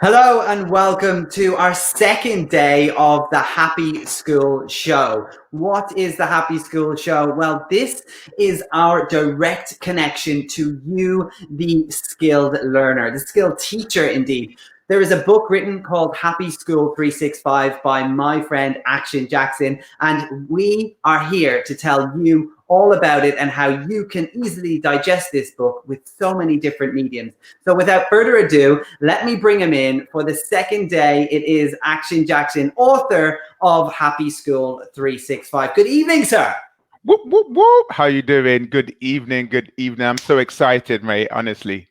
Hello and welcome to our second day of the Happy School Show. What is the Happy School Show? Well, this is our direct connection to you, the skilled learner, the skilled teacher indeed. There is a book written called Happy School 365 by my friend Action Jackson, and we are here to tell you all about it and how you can easily digest this book with so many different mediums. So without further ado, let me bring him in for the second day. It is Action Jackson, author of Happy School 365. Good evening, sir. Whoop, whoop, whoop. How you doing? Good evening. Good evening. I'm so excited, mate, honestly.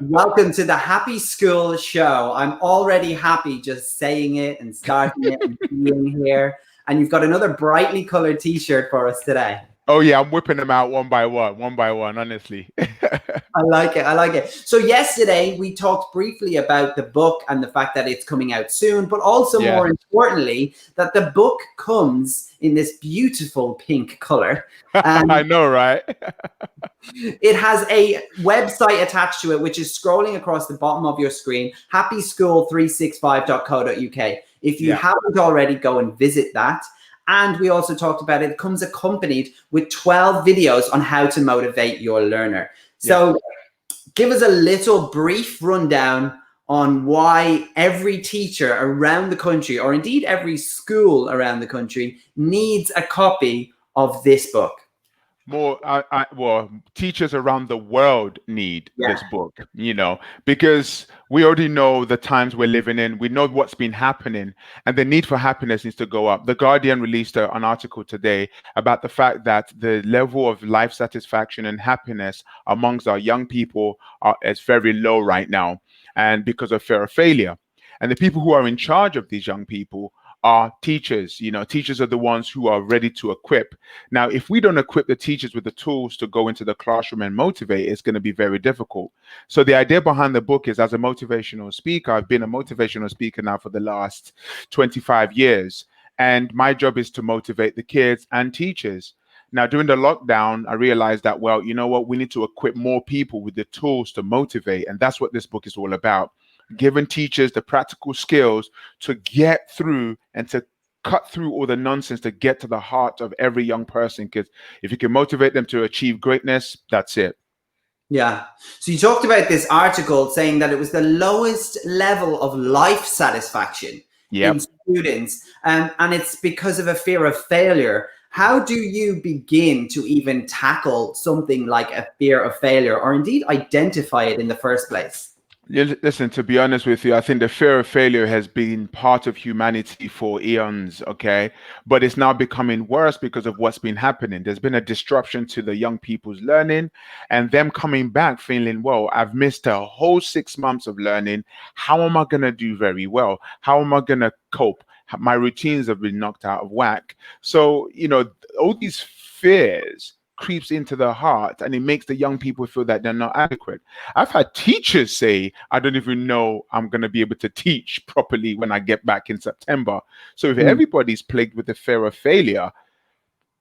Welcome to the Happy School Show. I'm already happy just saying it and starting it and being here. And you've got another brightly colored t-shirt for us today. Oh, yeah, I'm whipping them out one by one, honestly. I like it. I like it. So yesterday we talked briefly about the book and the fact that it's coming out soon, but also more importantly, that the book comes in this beautiful pink color. I know, right? It has a website attached to it, which is scrolling across the bottom of your screen, happyschool365.co.uk. If you haven't already, go and visit that. And we also talked about it comes accompanied with 12 videos on how to motivate your learner. So give us a little brief rundown on why every teacher around the country, or indeed every school around the country, needs a copy of this book. Well, teachers around the world need this book, because we already know the times we're living in. We know what's been happening, and the need for happiness needs to go up. The Guardian released an article today about the fact that the level of life satisfaction and happiness amongst our young people is very low right now, and because of fear of failure. And the people who are in charge of these young people are teachers. Teachers are the ones who are ready to equip. Now, if we don't equip the teachers with the tools to go into the classroom and motivate, it's going to be very difficult. So the idea behind the book is, as a motivational speaker, I've been a motivational speaker now for the last 25 years. And my job is to motivate the kids and teachers. Now, during the lockdown, I realized that, well, you know what, we need to equip more people with the tools to motivate. And that's what this book is all about. Giving teachers the practical skills to get through and to cut through all the nonsense to get to the heart of every young person. Because if you can motivate them to achieve greatness, that's it. Yeah. So you talked about this article saying that it was the lowest level of life satisfaction in students, and it's because of a fear of failure. How do you begin to even tackle something like a fear of failure, or indeed identify it in the first place? Listen, to be honest with you, I think the fear of failure has been part of humanity for eons, okay? But it's now becoming worse because of what's been happening. There's been a disruption to the young people's learning, and them coming back feeling, well, I've missed a whole 6 months of learning. How am I going to do very well? How am I going to cope? My routines have been knocked out of whack. So, all these fears creeps into the heart, and it makes the young people feel that they're not adequate. I've had teachers say, I don't even know I'm going to be able to teach properly when I get back in September. So if everybody's plagued with the fear of failure,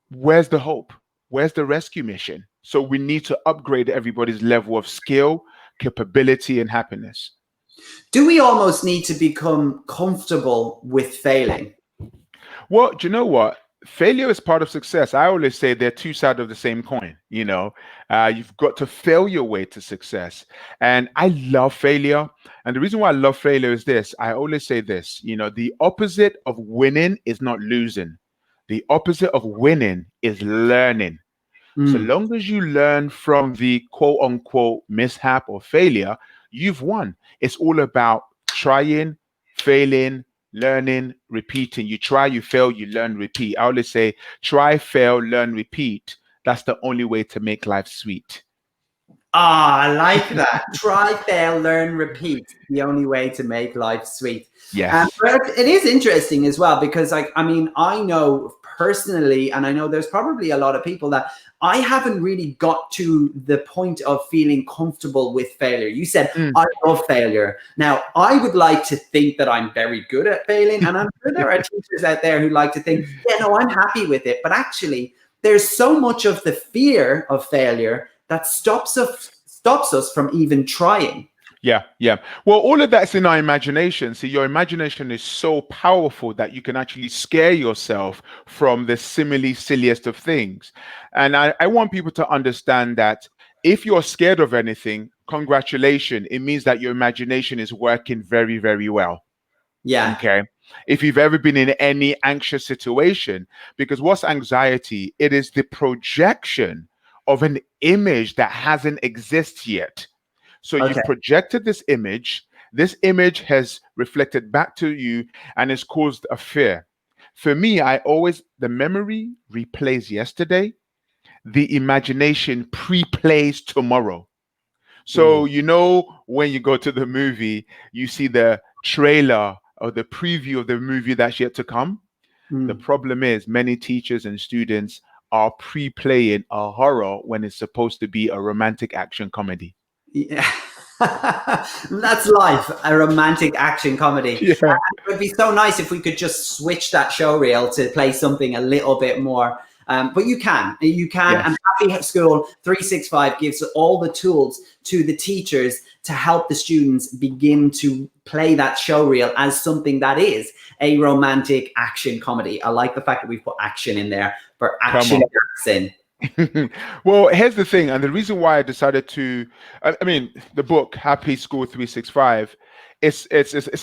where's the hope? Where's the rescue mission? So we need to upgrade everybody's level of skill, capability, and happiness. Do we almost need to become comfortable with failing? Well, do you know what? Failure is part of success. I always say they're two sides of the same coin. You've got to fail your way to success. And I love failure. And the reason why I love failure is this. I always say this, the opposite of winning is not losing. The opposite of winning is learning. So long as you learn from the quote unquote mishap or failure, you've won. It's all about trying, failing, learning, repeating. You try, you fail, you learn, repeat. I always say, try, fail, learn, repeat. That's the only way to make life sweet. I like that. Try, fail, learn, repeat. The only way to make life sweet. Yes. But it is interesting as well, because I know personally, and I know there's probably a lot of people that I haven't really got to the point of feeling comfortable with failure. You said, I love failure. Now, I would like to think that I'm very good at failing. And I'm sure there are teachers out there who like to think, I'm happy with it. But actually, there's so much of the fear of failure that stops us from even trying. Yeah, yeah. Well, all of that's in our imagination. See, your imagination is so powerful that you can actually scare yourself from the seemingly silliest of things. And I want people to understand that if you're scared of anything, congratulations, it means that your imagination is working very, very well. Yeah. Okay. If you've ever been in any anxious situation, because what's anxiety? It is the projection of an image that hasn't existed yet. So Okay. you've projected this image. This image has reflected back to you and has caused a fear. For me, the memory replays yesterday, the imagination pre-plays tomorrow. So, Mm, you know, when you go to the movie, you see the trailer or the preview of the movie that's yet to come. The mm. problem is many teachers and students are pre-playing a horror when it's supposed to be a romantic action comedy. Yeah. That's life, a romantic action comedy. Yeah. It would be so nice if we could just switch that show reel to play something a little bit more. But you can, and Yes. Happy School 365 gives all the tools to the teachers to help the students begin to play that show reel as something that is a romantic action comedy. I like the fact that we've put action in there for Come action on. in. Well, here's the thing, and the reason why I decided to, I mean, the book Happy School 365, it's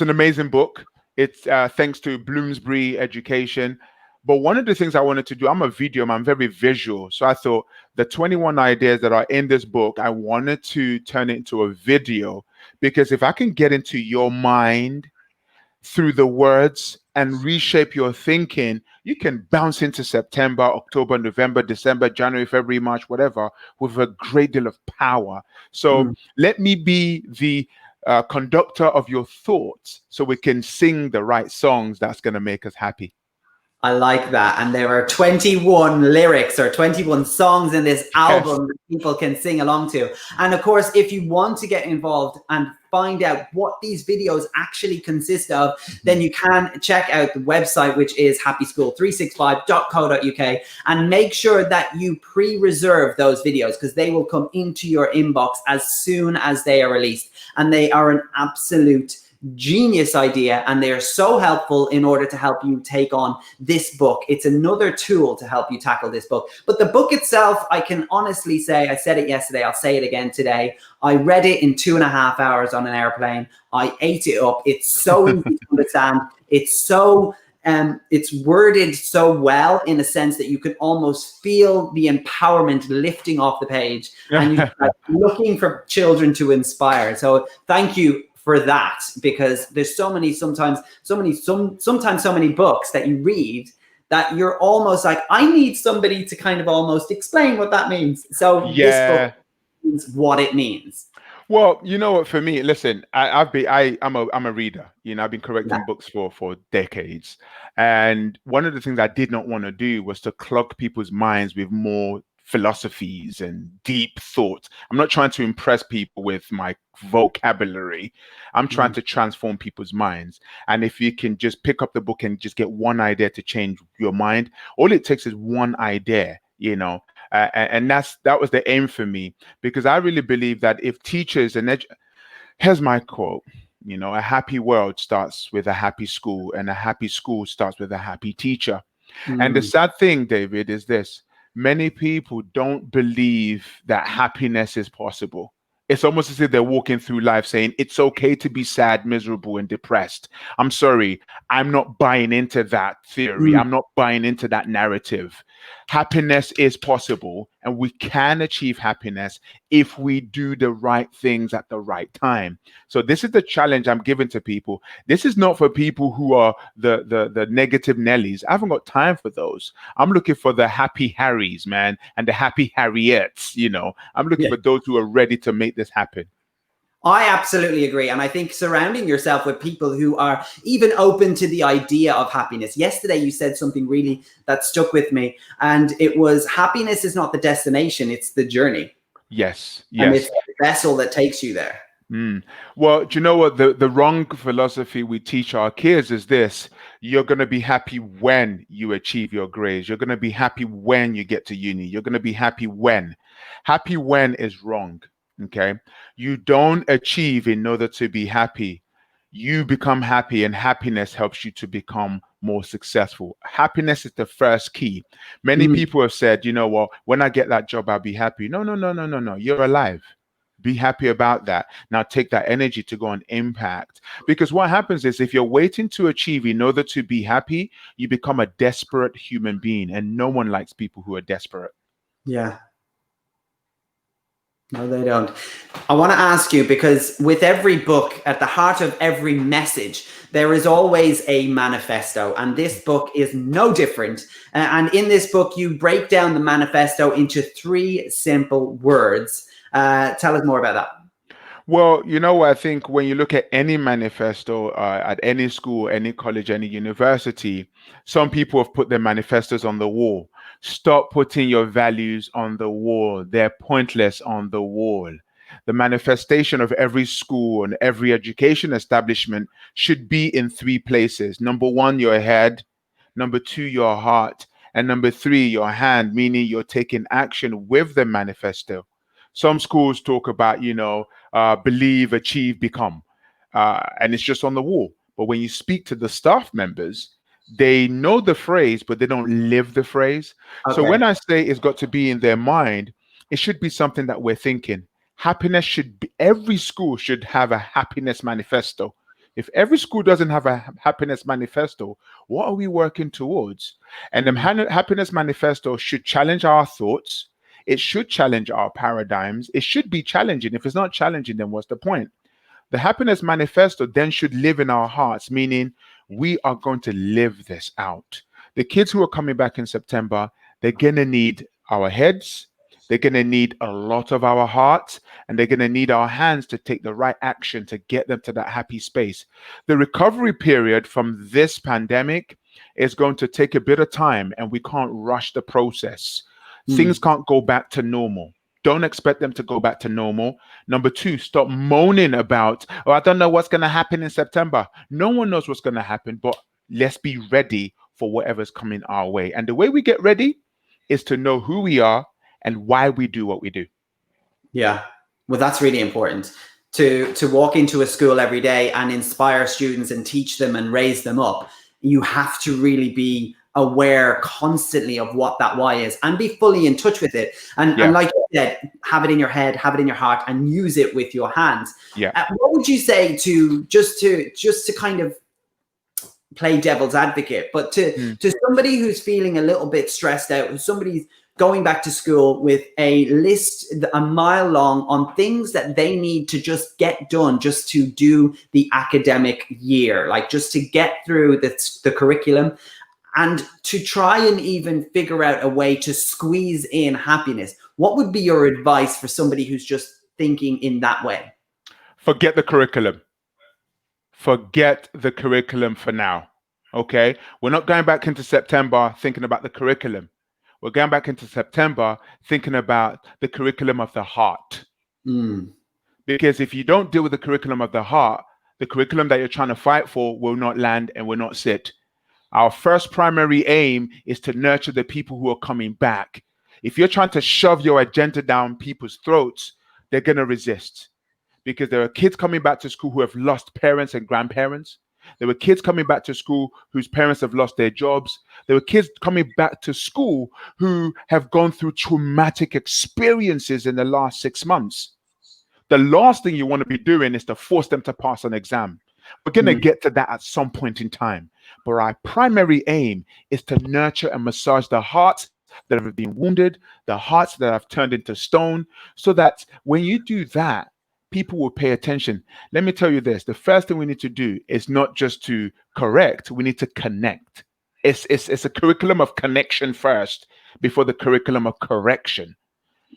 an amazing book. It's thanks to Bloomsbury Education. But one of the things I wanted to do, I'm a video man, I'm very visual. So I thought the 21 ideas that are in this book, I wanted to turn it into a video because if I can get into your mind through the words and reshape your thinking, you can bounce into September, October, November, December, January, February, March, whatever, with a great deal of power. So Mm. let me be the conductor of your thoughts so we can sing the right songs that's going to make us happy. I like that. And there are 21 lyrics or 21 songs in this Yes. album that people can sing along to. And of course, if you want to get involved and find out what these videos actually consist of, then you can check out the website, which is happyschool365.co.uk, and make sure that you pre-reserve those videos because they will come into your inbox as soon as they are released. And they are an absolute genius idea, and they are so helpful in order to help you take on this book. It's another tool to help you tackle this book. But the book itself, I can honestly say, I said it yesterday, I'll say it again today. I read it in 2.5 hours on an airplane. I ate it up. It's so easy to understand. It's worded so well in a sense that you can almost feel the empowerment lifting off the page, and you're like, looking for children to inspire. So thank you for that, because there's sometimes so many books that you read that you're almost like, I need somebody to kind of almost explain what that means. So this book Yeah. means what it means. Well, you know what? For me, listen, I'm a reader. You know, I've been Yeah. correcting books for decades, and one of the things I did not want to do was to clog people's minds with more philosophies and deep thoughts. I'm not trying to impress people with my vocabulary. I'm trying Mm. to transform people's minds. And if you can just pick up the book and just get one idea to change your mind, all it takes is one idea. And that was the aim for me because I really believe that if teachers here's my quote, a happy world starts with a happy school, and a happy school starts with a happy teacher. And the Mm. sad thing, David, is this: many people don't believe that happiness is possible. It's almost as if they're walking through life saying it's okay to be sad, miserable, and depressed. I'm sorry, I'm not buying into that theory. Mm. I'm not buying into that narrative. Happiness is possible, and we can achieve happiness if we do the right things at the right time. So this is the challenge I'm giving to people. This is not for people who are the negative Nellies. I haven't got time for those. I'm looking for the happy Harrys, man, and the happy Harriettes. I'm looking Yeah. for those who are ready to make this happen. I absolutely agree. And I think surrounding yourself with people who are even open to the idea of happiness. Yesterday, you said something really that stuck with me. And it was, happiness is not the destination, it's the journey. Yes, And it's yes. the vessel that takes you there. Mm. Well, do you know what the wrong philosophy we teach our kids is this: you're going to be happy when you achieve your grades. You're going to be happy when you get to uni. You're going to be happy when. Happy when is wrong. Okay. You don't achieve in order to be happy. You become happy, and happiness helps you to become more successful. Happiness is the first key. Many Mm, people have said, you know what, when I get that job, I'll be happy. No, no, no, no, no, no. You're alive. Be happy about that. Now take that energy to go and impact. Because what happens is if you're waiting to achieve in order to be happy, you become a desperate human being. And no one likes people who are desperate. yeah. No, they don't. I want to ask you, because with every book, at the heart of every message, there is always a manifesto. And this book is no different. And in this book, you break down the manifesto into 3 simple words. Tell us more about that. Well, you know, I think when you look at any manifesto at any school, any college, any university, some people have put their manifestos on the wall. Stop putting your values on the wall. They're pointless on the wall. The manifestation of every school and every education establishment should be in 3 places. Number one, your head. Number two, your heart. And number three, your hand, meaning you're taking action with the manifesto. Some schools talk about, believe, achieve, become. And it's just on the wall. But when you speak to the staff members, they know the phrase, but they don't live the phrase. So when Okay. I say it's got to be in their mind, it should be something that we're thinking. Happiness should be, every school should have a happiness manifesto. If every school doesn't have a happiness manifesto, what are we working towards? And the Mm, happiness manifesto should challenge our thoughts. It should challenge our paradigms. It should be challenging. If it's not challenging, then what's the point? The happiness manifesto then should live in our hearts, meaning we are going to live this out. The kids who are coming back in September, they're going to need our heads, they're going to need a lot of our hearts, and they're going to need our hands to take the right action to get them to that happy space. The recovery period from this pandemic is going to take a bit of time, and we can't rush the process. Things mm, can't go back to normal. Don't expect them to go back to normal. Number two, stop moaning about, oh, I don't know what's going to happen in September. No one knows what's going to happen, but let's be ready for whatever's coming our way. And the way we get ready is to know who we are and why we do what we do. yeah. Well, that's really important, to walk into a school every day and inspire students and teach them and raise them up. You have to really be aware constantly of what that why is and be fully in touch with it. And Yeah, like you said, have it in your head, have it in your heart, and use it with your hands. yeah. What would you say to kind of play devil's advocate, but Mm. to somebody who's feeling a little bit stressed out, somebody's going back to school with a list a mile long on things that they need to just get done, just to do the academic year, like just to get through the curriculum, and to try and even figure out a way to squeeze in happiness. What would be your advice for somebody who's just thinking in that way? Forget the curriculum. Forget the curriculum for now. Okay? We're not going back into September thinking about the curriculum. We're going back into September thinking about the curriculum of the heart. Mm, Because if you don't deal with the curriculum of the heart, the curriculum that you're trying to fight for will not land and will not sit. Our first primary aim is to nurture the people who are coming back. If you're trying to shove your agenda down people's throats, they're going to resist, because there are kids coming back to school who have lost parents and grandparents. There were kids coming back to school whose parents have lost their jobs. There were kids coming back to school who have gone through traumatic experiences in the last 6 months. The last thing you want to be doing is to force them to pass an exam. We're going to mm, get to that at some point in time. But our primary aim is to nurture and massage the hearts that have been wounded, the hearts that have turned into stone, so that when you do that, people will pay attention. Let me tell you this, the first thing we need to do is not just to correct, we need to connect. It's a curriculum of connection first before the curriculum of correction.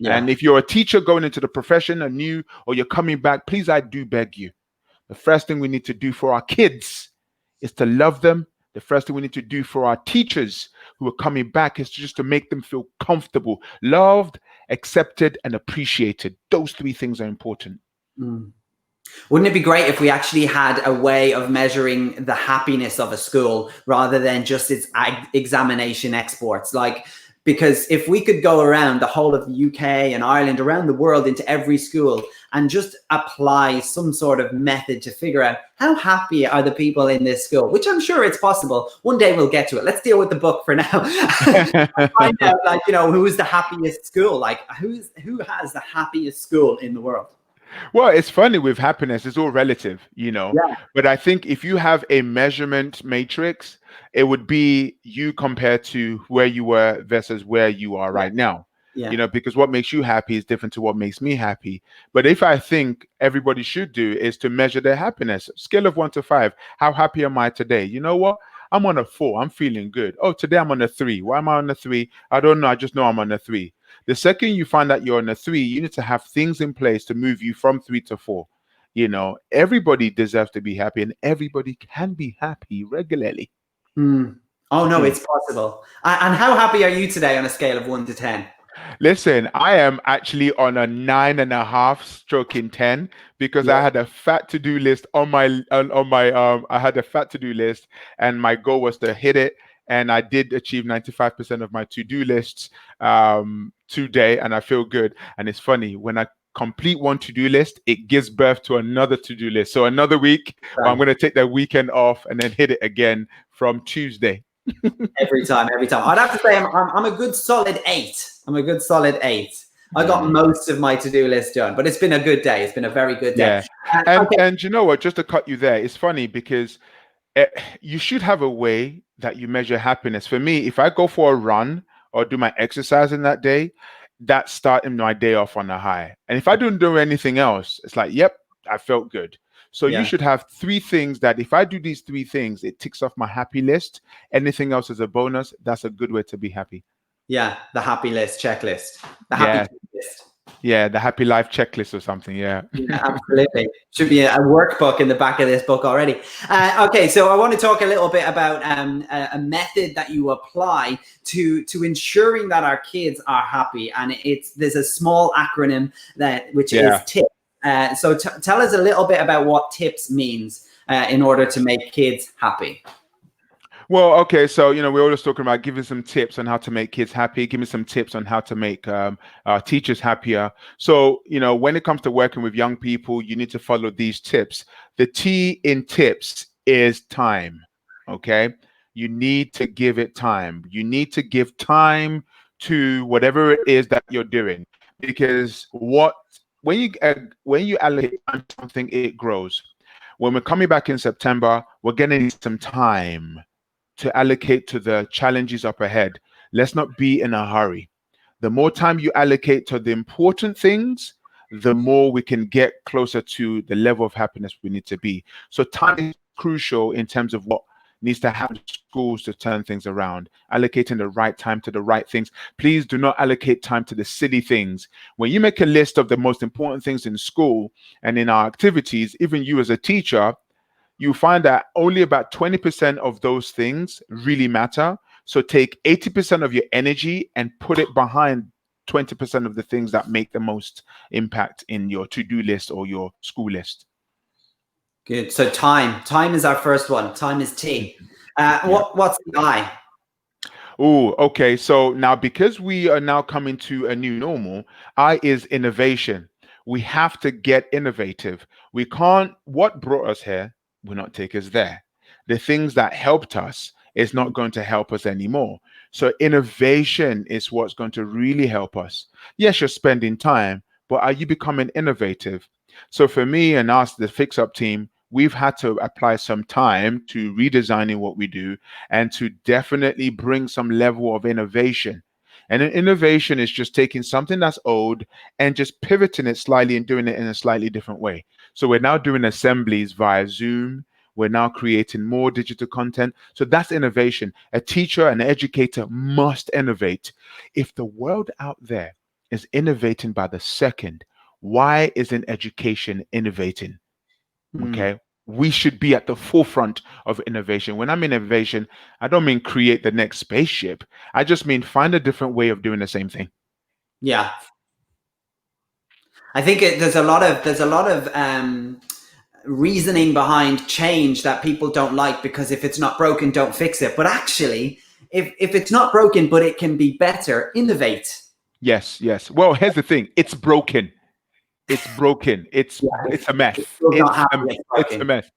And yeah. if you're a teacher going into the profession anew, or you're coming back, please, I do beg you. The first thing we need to do for our kids is to love them. The first thing we need to do for our teachers who are coming back is just to make them feel comfortable, loved, accepted, and appreciated. Those 3 things are important. Mm. Wouldn't it be great if we actually had a way of measuring the happiness of a school rather than just its examination exports? Like, Because if we could go around the whole of the UK and Ireland, around the world, into every school and just apply some sort of method to figure out how happy are the people in this school, which I'm sure it's possible. One day we'll get to it. Let's deal with the book for now. Find out, like, you know, who's the happiest school? Like, who has the happiest school in the world? Well, it's funny with happiness, it's all relative, you know. Yeah, But I think if you have a measurement matrix, it would be you compared to where you were versus where you are yeah, right now. yeah. You know, because what makes you happy is different to what makes me happy. But if I think everybody should do is to measure their happiness, scale of 1 to 5, how happy am I today? You know what? I'm on a 4. I'm feeling good. Oh, today I'm on a 3. Why am I on a 3? I don't know. I just know I'm on a 3. The second you find that you're on a 3, you need to have things in place to move you from 3 to 4. You know, everybody deserves to be happy and everybody can be happy regularly. Mm. Oh no, Mm. it's possible. And how happy are you today on a scale of 1 to 10? Listen, I am actually on a 9.5 stroking 10 because Yeah, I had a fat to-do list I had a fat to-do list and my goal was to hit it, and I did achieve 95% of my to-do lists today, and I feel good. And it's funny, when I complete one to-do list, it gives birth to another to-do list. So another week, I'm right. going to take the weekend off and then hit it again from Tuesday. Every time, every time. I'd have to say I'm a good solid 8. I'm a good solid 8. I got Mm. most of my to-do list done, but it's been a good day. It's been a very good day. Yeah. And Okay, and you know what, just to cut you there, it's funny because eh, you should have a way that you measure happiness. For me, if I go for a run or do my exercise in that day, that's starting my day off on a high. And if I don't do anything else, it's like, yep, I felt good. So you yeah, should have 3 things that if I do these 3 things, it ticks off my happy list. Anything else is a bonus. That's a good way to be happy. yeah. The happy list checklist, the happy Yeah. tick list. Yeah. The happy life checklist or something. Yeah. Yeah, absolutely. Should be a workbook in the back of this book already. Okay, so I want to talk a little bit about a method that you apply to ensuring that our kids are happy, and there's a small acronym which is Yeah. TIP. So tell us a little bit about what TIPS means in order to make kids happy. Well, okay, so we're always talking about giving some tips on how to make kids happy, giving some tips on how to make teachers happier. So, when it comes to working with young people, you need to follow these tips. The T in tips is time. Okay, you need to give it time. You need to give time to whatever it is that you're doing, because when you allocate time to something, it grows. When we're coming back in September, we're going to need some time to allocate to the challenges up ahead. Let's not be in a hurry. The more time you allocate to the important things, the more we can get closer to the level of happiness we need to be. So time is crucial in terms of what needs to happen in schools to turn things around, allocating the right time to the right things. Please do not allocate time to the silly things. When you make a list of the most important things in school and in our activities, even you as a teacher, you find that only about 20% of those things really matter. So take 80% of your energy and put it behind 20% of the things that make the most impact in your to-do list or your school list. Good. So time is our first one. Time is T. Yeah. What's the I? Oh, okay. So now, because we are now coming to a new normal, I is innovation. We have to get innovative. We can't, what brought us here will not take us there. The things that helped us is not going to help us anymore. So innovation is what's going to really help us. Yes, you're spending time, but are you becoming innovative? So for me and us, the Fix Up team, we've had to apply some time to redesigning what we do and to definitely bring some level of innovation. And an innovation is just taking something that's old and just pivoting it slightly and doing it in a slightly different way. So we're now doing assemblies via Zoom. We're now creating more digital content. So that's innovation. A teacher, an educator must innovate. If the world out there is innovating by the second, why isn't education innovating? Hmm. Okay. We should be at the forefront of innovation. When I mean innovation, I don't mean create the next spaceship. I just mean find a different way of doing the same thing. Yeah, I think there's a lot of reasoning behind change that people don't like, because if it's not broken, don't fix it. But actually, if it's not broken, but it can be better, innovate. Yes, yes. Well, here's the thing. It's broken. It's broken. It's Yeah, it's a mess. it's still not happy, it's It's a broken. mess.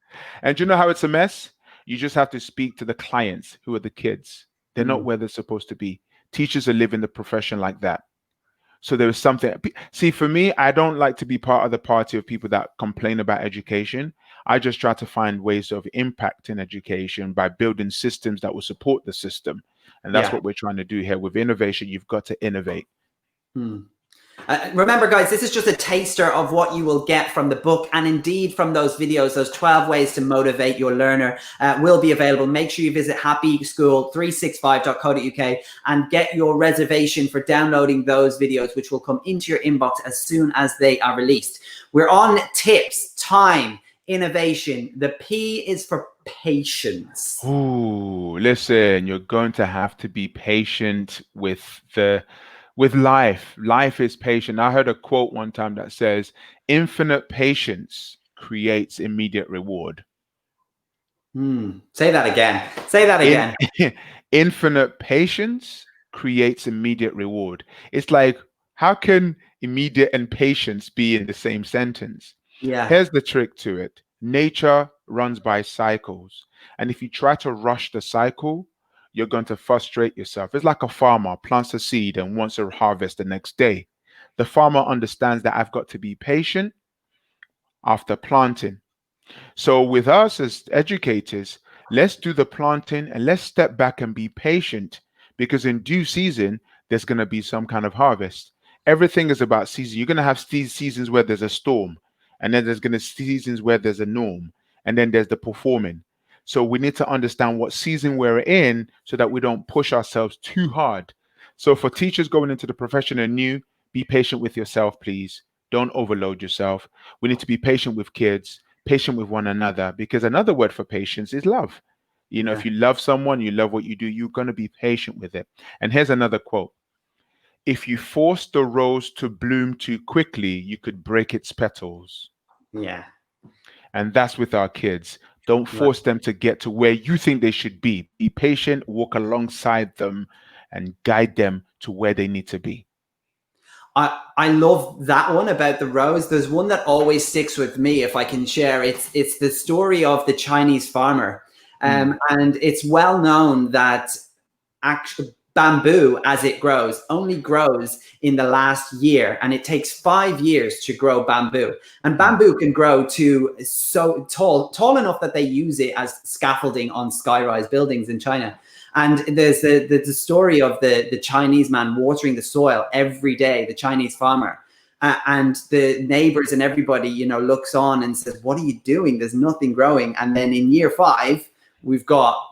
And do you know how it's a mess? You just have to speak to the clients who are the kids. They're not Mm, where they're supposed to be. Teachers are living the profession like that. So there is something. See, for me, I don't like to be part of the party of people that complain about education. I just try to find ways of impacting education by building systems that will support the system. And that's yeah. what we're trying to do here. With innovation, you've got to innovate. Mm. Remember, guys, this is just a taster of what you will get from the book, and indeed from those videos. Those 12 ways to motivate your learner will be available. Make sure you visit happyschool365.co.uk and get your reservation for downloading those videos, which will come into your inbox as soon as they are released. We're on tips, time, innovation. The P is for patience. Ooh, listen, you're going to have to be patient with life. Life is patient. I heard a quote one time that says, infinite patience creates immediate reward. Say that again. Say that In again. infinite patience creates immediate reward. It's like, how can immediate and patience be in the same sentence? Yeah. Here's the trick to it. Nature runs by cycles. And if you try to rush the cycle, you're going to frustrate yourself. It's like a farmer plants a seed and wants a harvest the next day. The farmer understands that I've got to be patient after planting. So, with us as educators, let's do the planting and let's step back and be patient because in due season, there's going to be some kind of harvest. Everything is about season. You're going to have seasons where there's a storm, and then there's going to seasons where there's a norm, and then there's the performing. So, we need to understand what season we're in so that we don't push ourselves too hard. So, for teachers going into the profession anew, be patient with yourself, please. Don't overload yourself. We need to be patient with kids, patient with one another, because another word for patience is love. If Yeah. you love someone, you love what you do, you're going to be patient with it. And here's another quote. If you force the rose to bloom too quickly, you could break its petals. Yeah. And that's with our kids. Don't Right. force them to get to where you think they should be. Be patient, walk alongside them, and guide them to where they need to be. I love that one about the rose. There's one that always sticks with me if I can share. It's the story of the Chinese farmer. Mm, And it's well known that actual bamboo as it grows only grows in the last year, and it takes 5 years to grow bamboo. And mm, bamboo can grow to so tall enough that they use it as scaffolding on skyrise buildings in China. And there's the story of the Chinese man watering the soil every day, the Chinese farmer. And the neighbors and everybody, looks on and says, "What are you doing? There's nothing growing." And then in year 5, we've got,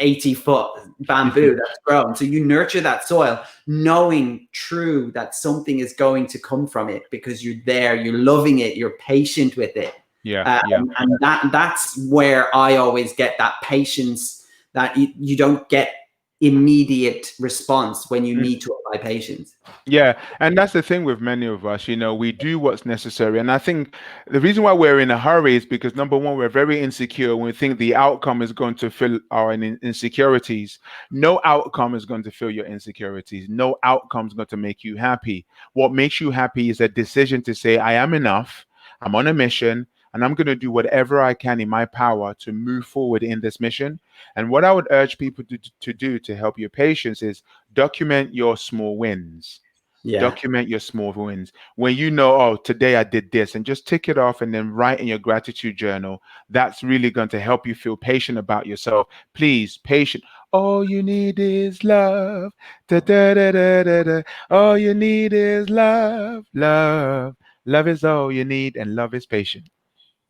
80-foot bamboo that's grown. So you nurture that soil, knowing true that something is going to come from it because you're there, you're loving it, you're patient with it. yeah, yeah. And that's where I always get that patience, that you don't get immediate response when you Mm. need to apply patience. Yeah, and that's the thing with many of us, we do what's necessary. And I think the reason why we're in a hurry is because number one, we're very insecure. We think the outcome is going to fill our insecurities. No outcome is going to fill your insecurities. No outcome is going to make you happy. What makes you happy is a decision to say, I am enough, I'm on a mission, and I'm going to do whatever I can in my power to move forward in this mission. And what I would urge people to do to help your patients is document your small wins. Yeah. Document your small wins. When you know, oh, today I did this, and just tick it off and then write in your gratitude journal. That's really going to help you feel patient about yourself. Please, patient. All you need is love. Da, da, da, da, da, da. All you need is love. Love. Love is all you need, and love is patient.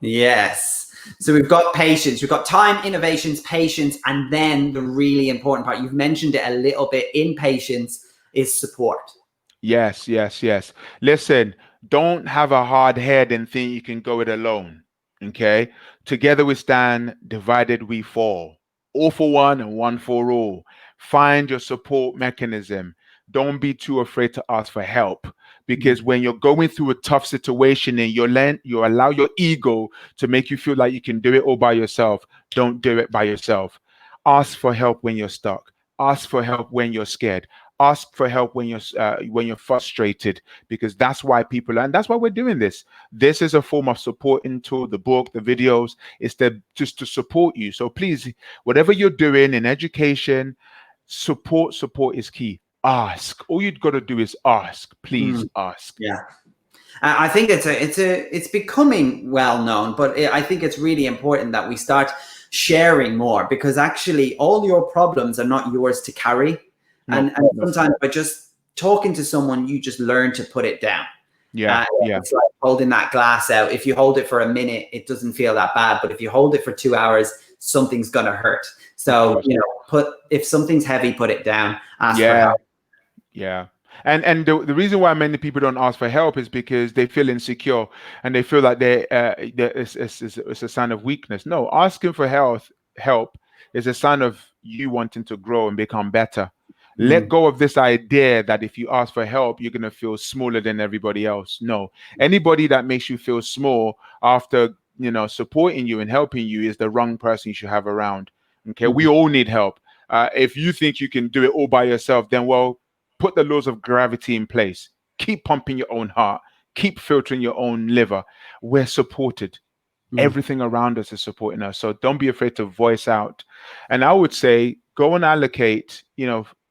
Yes. So we've got patience, we've got time, innovations, patience, and then the really important part, you've mentioned it a little bit in patience, is support. Yes, yes, yes. Listen, don't have a hard head and think you can go it alone. Okay? Together we stand, divided we fall. All for one and one for all. Find your support mechanism. Don't be too afraid to ask for help because when you're going through a tough situation and you allow your ego to make you feel like you can do it all by yourself, don't do it by yourself. Ask for help when you're stuck. Ask for help when you're scared. Ask for help when you're frustrated, because that's why people, and that's why we're doing this. This is a form of supporting tool. The book, the videos, is to just to support you. So please, whatever you're doing in education, support is key. Ask. All you've got to do is ask. Please ask. Yeah. I think it's becoming well known, but I think it's really important that we start sharing more, because actually all your problems are not yours to carry. And sometimes by just talking to someone, you just learn to put it down. Yeah. It's like holding that glass out. If you hold it for a minute, it doesn't feel that bad. But if you hold it for 2 hours, something's going to hurt. So, if something's heavy, put it down. Ask for help. Yeah. And the reason why many people don't ask for help is because they feel insecure and they feel like it's a sign of weakness. No, asking for help is a sign of you wanting to grow and become better. Let go of this idea that if you ask for help, you're going to feel smaller than everybody else. No, anybody that makes you feel small after, supporting you and helping you is the wrong person you should have around. Okay. We all need help. If you think you can do it all by yourself, then, well, put the laws of gravity in place. Keep pumping your own heart. Keep filtering your own liver. We're supported. Everything around us is supporting us. So don't be afraid to voice out. And I would say go and allocate,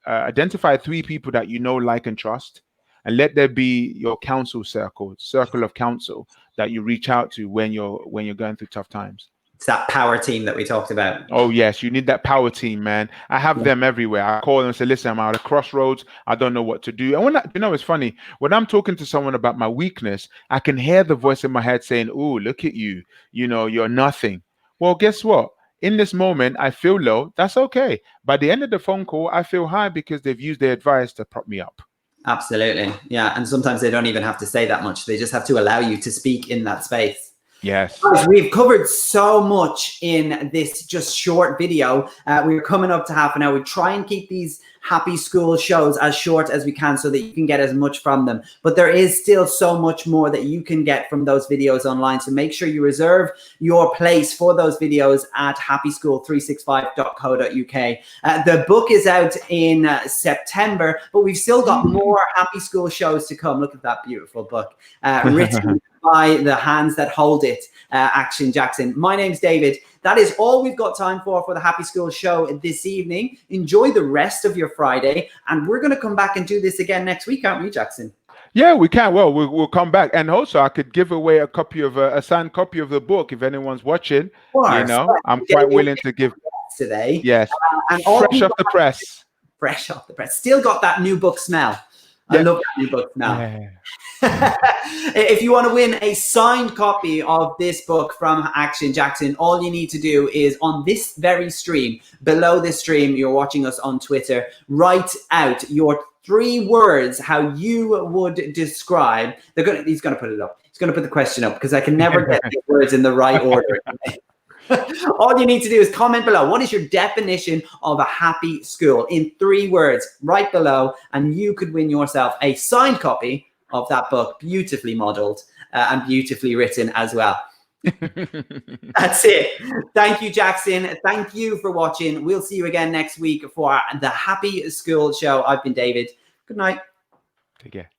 identify 3 people that you know, like, and trust, and let there be your circle of counsel that you reach out to when you're going through tough times. It's that power team that we talked about. Oh, yes. You need that power team, man. I have them everywhere. I call them and say, listen, I'm at a crossroads. I don't know what to do. And it's funny. When I'm talking to someone about my weakness, I can hear the voice in my head saying, oh, look at you. You're nothing. Well, guess what? In this moment, I feel low. That's okay. By the end of the phone call, I feel high because they've used their advice to prop me up. Absolutely. Yeah. And sometimes they don't even have to say that much. They just have to allow you to speak in that space. Yes. We've covered so much in this just short video. We're coming up to half an hour. We try and keep these happy school shows as short as we can so that you can get as much from them. But there is still so much more that you can get from those videos online. So make sure you reserve your place for those videos at happyschool365.co.uk. The book is out in September, but we've still got more Happy School shows to come. Look at that beautiful book written by the hands that hold it, Action Jackson. My name's David. That is all we've got time for the Happy School show this evening. Enjoy the rest of your Friday, and we're going to come back and do this again next week, aren't we, Jackson? Yeah, we can. Well, we'll come back, and also I could give away a signed copy of the book if anyone's watching. I'm quite willing to give today. Yes, and fresh off the press. Fresh off the press. Still got that new book smell. I love that new book smell. Yeah. If you want to win a signed copy of this book from Action Jackson, all you need to do is on this very stream, below this stream, you're watching us on Twitter, write out your 3 words how you would describe. He's going to put it up. He's going to put the question up because I can never get the words in the right order. All you need to do is comment below. What is your definition of a happy school in 3 words right below, and you could win yourself a signed copy of that book, beautifully modeled and beautifully written as well. That's it. Thank you, Jackson. Thank you for watching. We'll see you again next week for the Happy School Show. I've been David. Good night. Take care.